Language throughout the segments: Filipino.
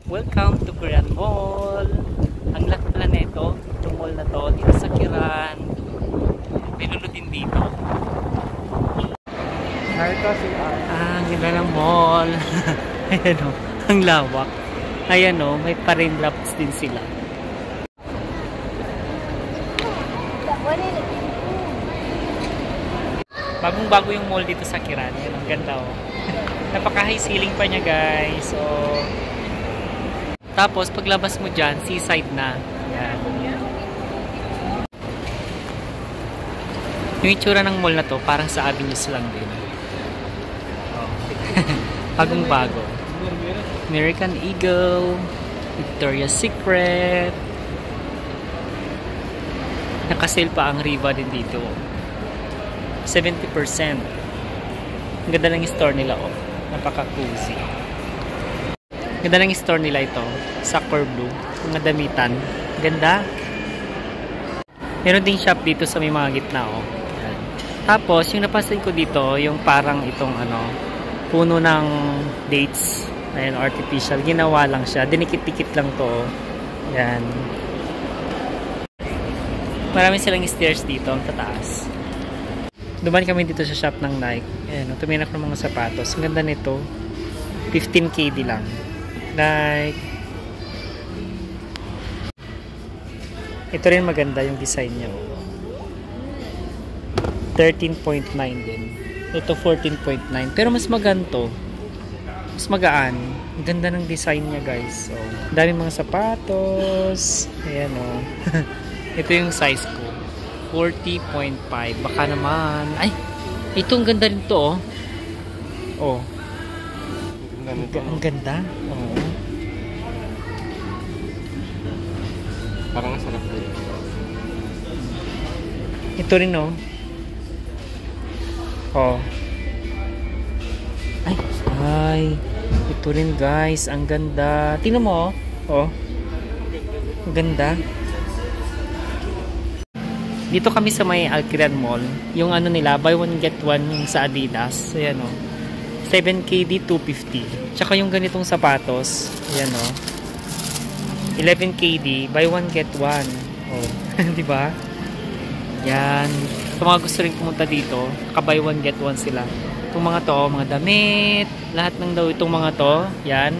Welcome to Korean Mall. Ang laki pala nito, itong mall na to, dito sa Kiran. Pinuno din dito. Ang ganda ng mall. Ayan o, ang lawak. Ayan o, may pa-rain drops din sila. Bagong-bago yung mall dito sa Kiran. Ayan, ang ganda o. Napaka-high ceiling pa niya, guys. So, tapos, paglabas mo dyan, seaside na. Ayan. Yung itsura ng mall na to, parang sa Avenues lang din. Oh. Bagong-bago. American Eagle, Victoria's Secret. Nakasale pa ang Riva din dito. 70%. Ang ganda ng store nila, oh. Napaka-cozy. Ganda ng store nila ito. Sakura Blue. Mga damitan. Ganda. Meron ding shop dito sa may mga gitna, oh. Ayan. Tapos, yung napansin ko dito, yung parang itong puno ng dates. Ayan, artificial. Ginawa lang siya. Dinikit-tikit lang to, oh. Ayan. Marami silang stairs dito, ang tataas. Duman kami dito sa shop ng Nike. Ayan, tuminak ng mga sapatos. Ang ganda nito. 15KD lang. Nike. Ito rin maganda yung design niya. 13.9 din. Ito 14.9. Pero mas maganto. Mas magaan. Ang ganda ng design niya, guys. So, daming mga sapatos. Ayan o. Ito yung size ko. 40.5. Baka naman. Ay! Ito ang ganda rin to, oh. Oh. Ang ganda. Oh. Parang sarap din. Ito rin, oh. Oh. Ay. Ito rin, guys. Ang ganda. Tingnan mo, oh. Ang ganda. Dito kami sa may Alquiran Mall. Yung nila, buy one get one yung sa Adidas. Ayan o. 7KD 250. Tsaka yung ganitong sapatos. Ayan o. 11KD, buy one get one. Oh. Diba? Yan. Sa mga gusto rin pumunta dito, buy one get one sila. Itong mga to, mga damit. Lahat ng daw itong mga to. Yan.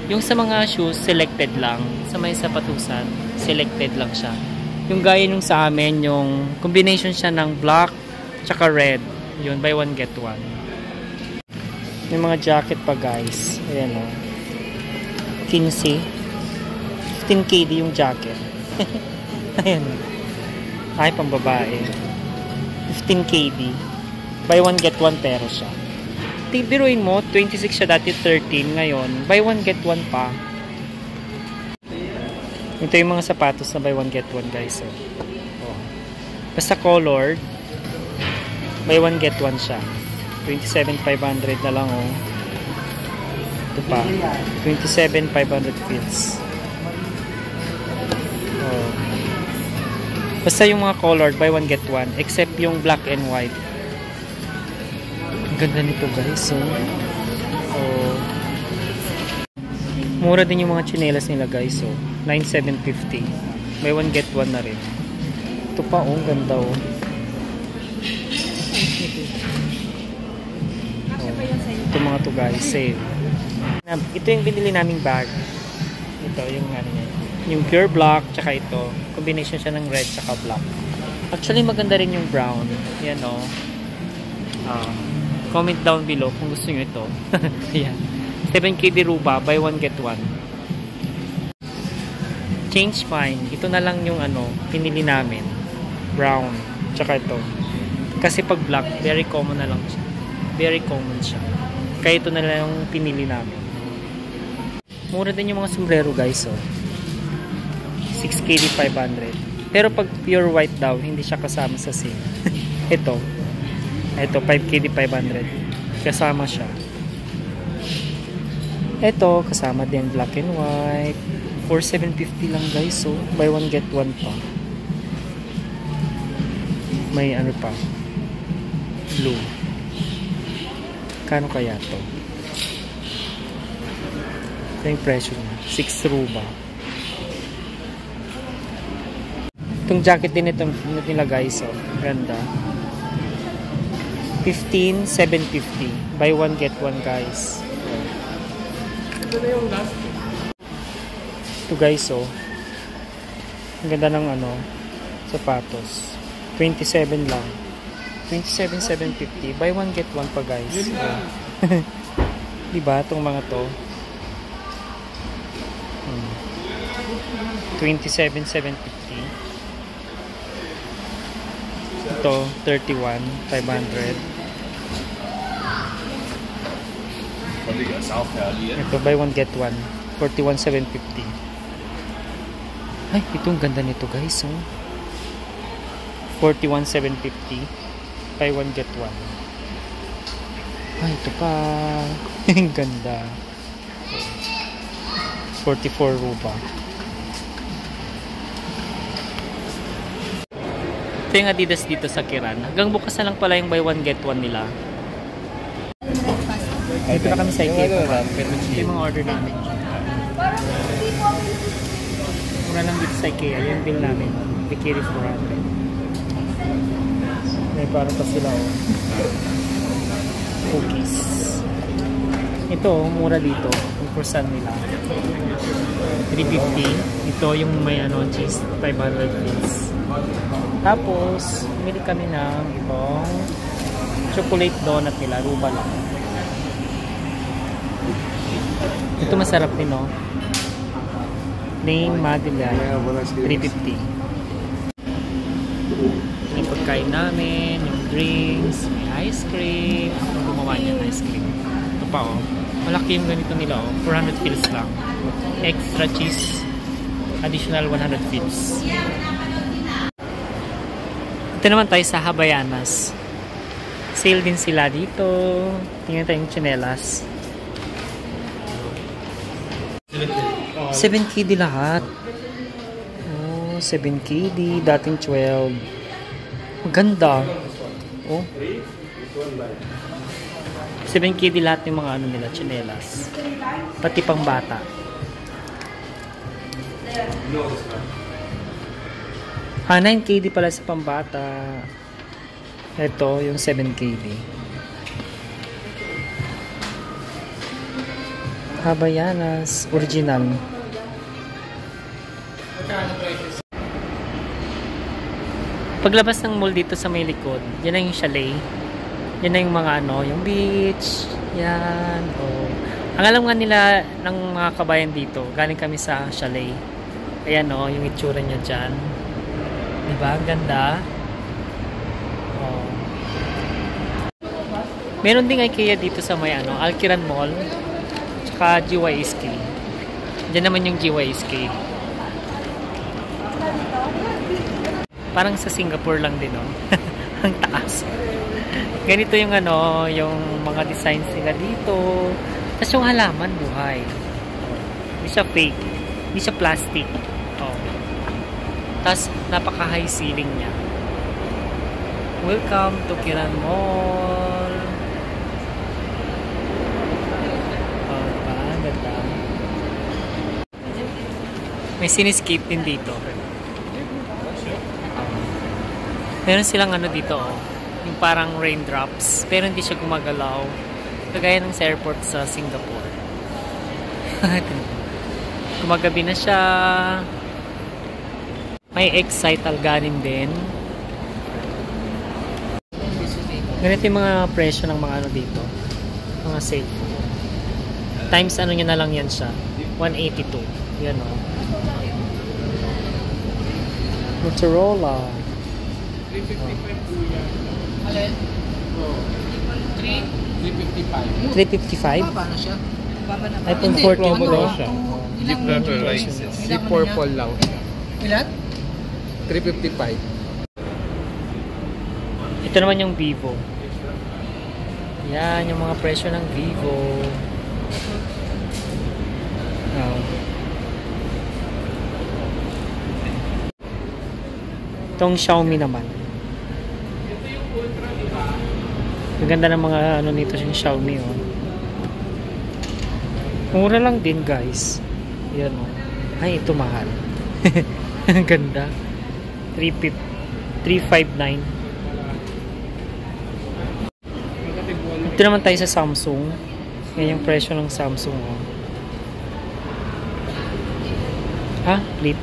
Yung sa mga shoes, selected lang. Sa may sapatusan, selected lang siya. Yung gaya nung sa amin, yung combination siya ng black tsaka red. Yun, buy one get one. May mga jacket pa, guys. Ayan o. 15. 15KD yung jacket. Ayan. Ay, pang babae. 15KD. Buy one get one pero siya. Biruin mo, 26 siya dati, 13. Ngayon, buy one get one pa. Ito yung mga sapatos na buy one get one, guys. Oh. Basta colored, buy one get one siya. 27,500 na lang, oh. Ito pa. 27,500 fits. Oh. Basta yung mga colored, buy one get one. Except yung black and white. Ang ganda nito, guys. Oh. Oh. Mura din yung mga tsinelas nila, guys. Oh. 9,750. Buy one get one na rin. Ito pa, oh, ganda, oh. Ito mga to, guys, save. Ito yung binili naming bag. Ito yung niya. Yung pure black, tsaka ito. Combination siya ng red tsaka black. Actually, maganda rin yung brown. Yan, oh. Comment down below kung gusto nyo ito. Yan. 7KD Ruba, buy one get one. Change mine. Ito na lang yung pinili namin. Brown. Tsaka ito. Kasi pag black, very common na lang siya. Very common siya. Kaya ito na lang yung pinili namin. Mura din yung mga sombrero, guys, oh. 6KD 500. Pero pag pure white daw, hindi siya kasama sa sale. Ito. Ito, 5KD 500. Kasama siya. Ito, kasama din black and white. 4,750 lang, guys. So, buy one get one pa. May pa. Blue. Kano kaya to? Ito yung presyo niya. 6 ruba. Itong jacket din ito nila guys. Oh. Ganda. 15,750. Buy one get one guys. Ito na yung last. Ito guys oh. Ang ganda ng ano, sapatos. 27 lang. 27,750. Buy one get one pa guys. Oh. Diba itong mga to? 27,750. Ito 31,500. Ito buy one get one 41,750. Ay, itong ganda nito guys oh. 41,750. Buy one get one. Ay, ito pa. Ang ganda. 44 ruba. Ito yung Adidas dito sa Kiran. Hanggang bukas na lang pala yung buy one get one nila. Dito na kami sa IKEA. Ito yung mga order namin. Mura lang dito sa IKEA. Yung bill namin. Bikini 400. May parang pa sila oh. Cookies. Ito, mura dito. Yung croissant nila. 350. Ito yung may ano, cheese. 500 piece. Tapos, bumili kami ng itong chocolate donut nila. Ruba lang. Ito masarap din, no? Plain Madeleine. 350. Yung pagkain namin, yung drinks, may ice cream. Ang gumawa niya ice cream. Ito pa, oh. Malaki yung ganito nila, oh. 400 fils lang. Extra cheese. Additional 100 fils. Ito naman tayo sa Havaianas. Sale din sila dito. Tingnan tayo yung tsinelas. 7KD lahat. Oh, 7KD. Dating 12. Maganda. Oh. 7KD lahat yung mga ano nila, tsinelas. Pati pang bata. Ah, 9KD pala sa pambata. Ito, yung 7KD. Havaianas. Original. Paglabas ng mall dito sa may likod, yan na yung chalet. Yan na yung mga ano, yung beach. Yan. Oh. Ang alam nga nila ng mga kabayan dito, galing kami sa chalet. Ayan o, yung itsura niya dyan. Diba? Ang ganda. Oh. Meron ding IKEA dito sa may ano, Alkiran Mall. Tsaka GYSK. Diyan naman yung GYSK. Parang sa Singapore lang din, no? Ang taas. Ganito yung ano, yung mga designs nila dito. Tapos yung halaman, buhay. Hindi siya fake. Hindi siya plastic. Oh. Tapos, napaka-high ceiling niya. Welcome to Kiran Mall. Oh, diba? Ganda. May sinescape din dito. Meron silang ano dito, oh. Yung parang raindrops. Pero hindi siya gumagalaw. Kagaya ng sa airport sa Singapore. Gumagabi na siya. May Excite Alganin din. Ganito yung mga presyo ng mga ano dito. Mga sale. Times ano nyo na lang yan siya. 182. Yan o. Motorola. 355 Alin? 355. 355? Paano siya? iPhone 14 Pro. Hindi purple license. Hindi purple lang. Ilan? 355. Ito naman yung Vivo. Yan, yung mga presyo ng Vivo. Oh. Itong Xiaomi naman. Ang ganda ng mga ano nito yung Xiaomi, oh. Mura lang din guys. Yan o. Ay, ito mahal. Ang ganda. 359. Ito naman tayo sa Samsung. Yan yung presyo ng Samsung. Oh. Ha? Flip.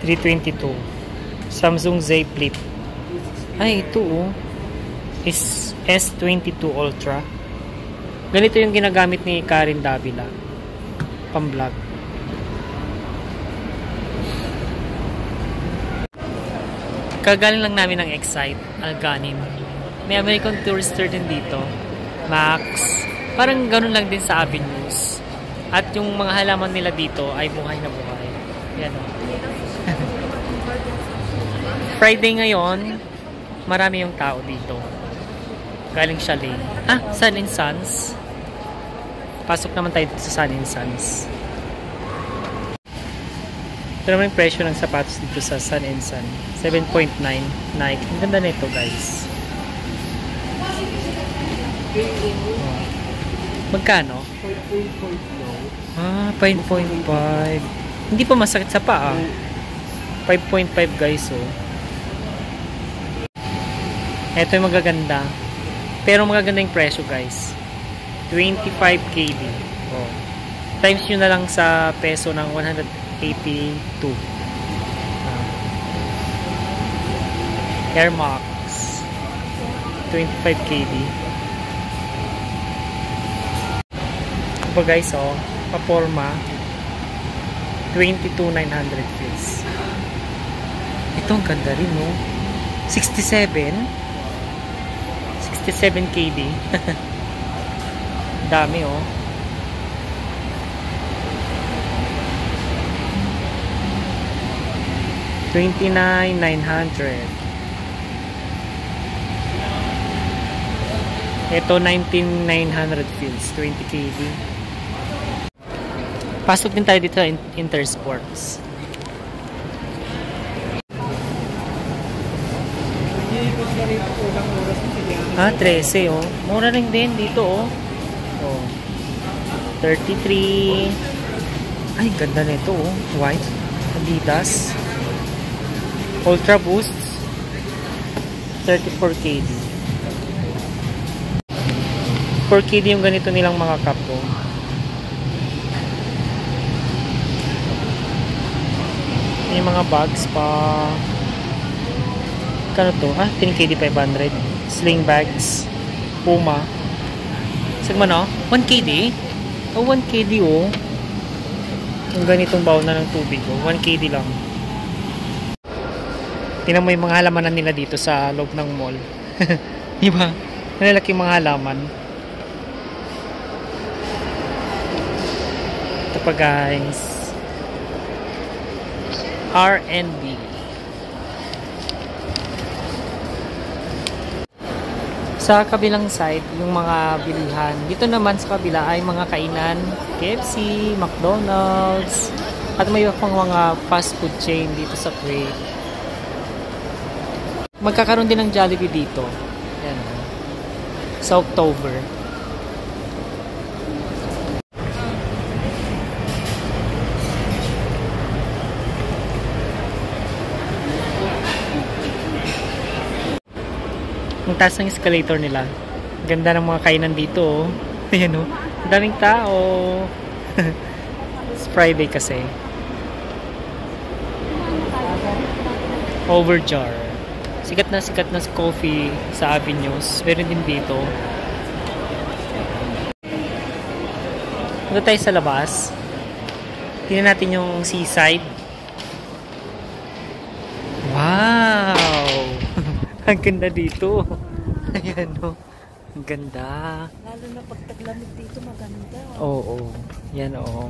322. Samsung Z Flip. Ay, ito oh. Is S22 Ultra. Ganito yung ginagamit ni Karen Davila. Pang-vlog. Kagaling lang namin ng Excite, Alganin. May American Tourister din dito. Max. Parang ganun lang din sa Avenues. At yung mga halaman nila dito ay buhay na buhay. Yan o. Friday ngayon, marami yung tao dito. Galing Chalet. Ah, Sun and Sons. Pasok naman tayo dito sa Sun and Sons. Ito naman yung presyo ng sapatos dito sa Sun and Sun. 7.9 Nike. Ang ganda na ito guys. Magkano? 5.5 Ah, 5.5. Hindi pa masakit sa paa. 5.5 guys oh. Ito yung magaganda. Pero magaganda yung presyo guys. 25 KD. Oh. Times nyo na lang sa peso ng 182. Air Max. 25 KD. Ito guys oh. Paporma. 22,900 feels. Ito ang ganda rin no. 67 KD. Dami oh. $29,900. Ito 19,900 feels. 20 KD. Pasok din tayo dito sa Intersports. Ah, 13 oh. Mura rin din dito oh. Oh. 33. Ay, ganda nito oh. White. Adidas. Ultra Boost. 34 KD. 4 KD yung ganito nilang mga cup oh. Yung mga bags pa. Kano to? Ah, 10 KD 500. Sling bags. Puma. Sagman no? 1 KD? Oh, 1 KD oh. Yung ganitong baon na ng tubig oh. 1 KD lang. Tingnan mo yung mga halamanan nila dito sa loob ng mall. Diba? Malalaki mga halaman. Ito pa guys. R&B. Sa kabilang side, yung mga bilihan. Dito naman sa kabila ay mga kainan, KFC, McDonald's, at may pang mga fast food chain dito sa Kuwait. Magkakaroon din ng Jollibee dito. Yan. Sa October. Ang taas ng escalator nila. Ganda ng mga kainan dito oh. Ayan oh. Daming tao. It's Friday kasi. Overjar. Sikat na coffee sa Avenues. Meron din dito. Punta tayo sa labas. Tingnan natin yung seaside. Wow! Ang ganda dito. Ayan o. Ang ganda. Lalo na pag taglamig dito maganda. Oo. Yan o.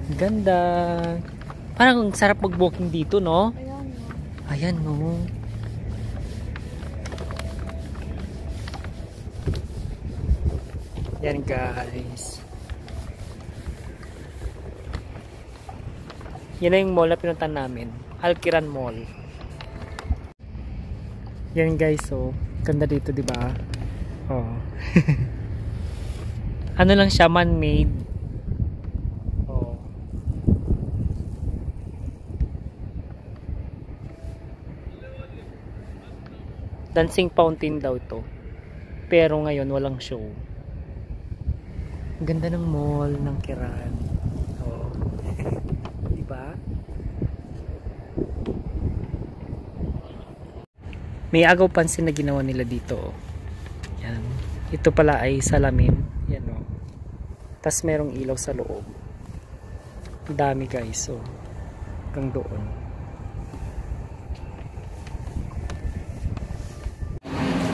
Ang ganda. Parang ang sarap mag-walking dito, no? Ayan. Ayan o. Yan guys. Yan na yung mall na pinuntan namin. Alquiran Mall. Yan guys, oh. Ganda dito, 'di ba? Oh. Ano lang siya, man-made. Oh. Dancing fountain daw to. Pero ngayon walang show. Ganda ng mall ng Kiran. Oh. Diba? May agaw pansin na ginawa nila dito. Yan. Ito pala ay salamin. Yan o. Tas merong ilaw sa loob. Ang dami guys. So, hanggang doon.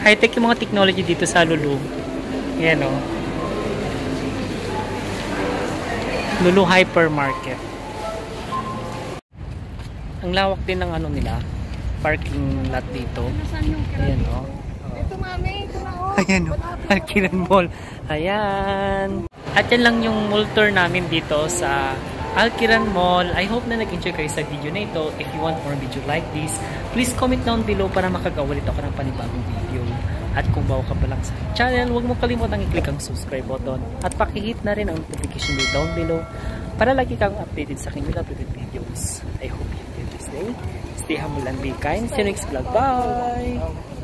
High-tech yung mga technology dito sa Lulu. Yan o. Lulu Hypermarket. Ang lawak din ng ano nila. Parking lot dito. Ayan o. Ito mami, ito na oh. Ayan o. Alkiran Mall. Ayan. At yan lang yung mall tour namin dito sa Alkiran Mall. I hope na nag-enjoy kayo sa video na ito. If you want more video like this, please comment down below para makagawa ulit ako ng panibagong video. At kung bago ka pa lang sa channel, huwag mo kalimutang i-click ang subscribe button at pakihit na rin ang notification bell down below para lagi kang updated sa aking uploaded videos. I hope you enjoy this day. Stay humble and be kind. See you next vlog. Bye!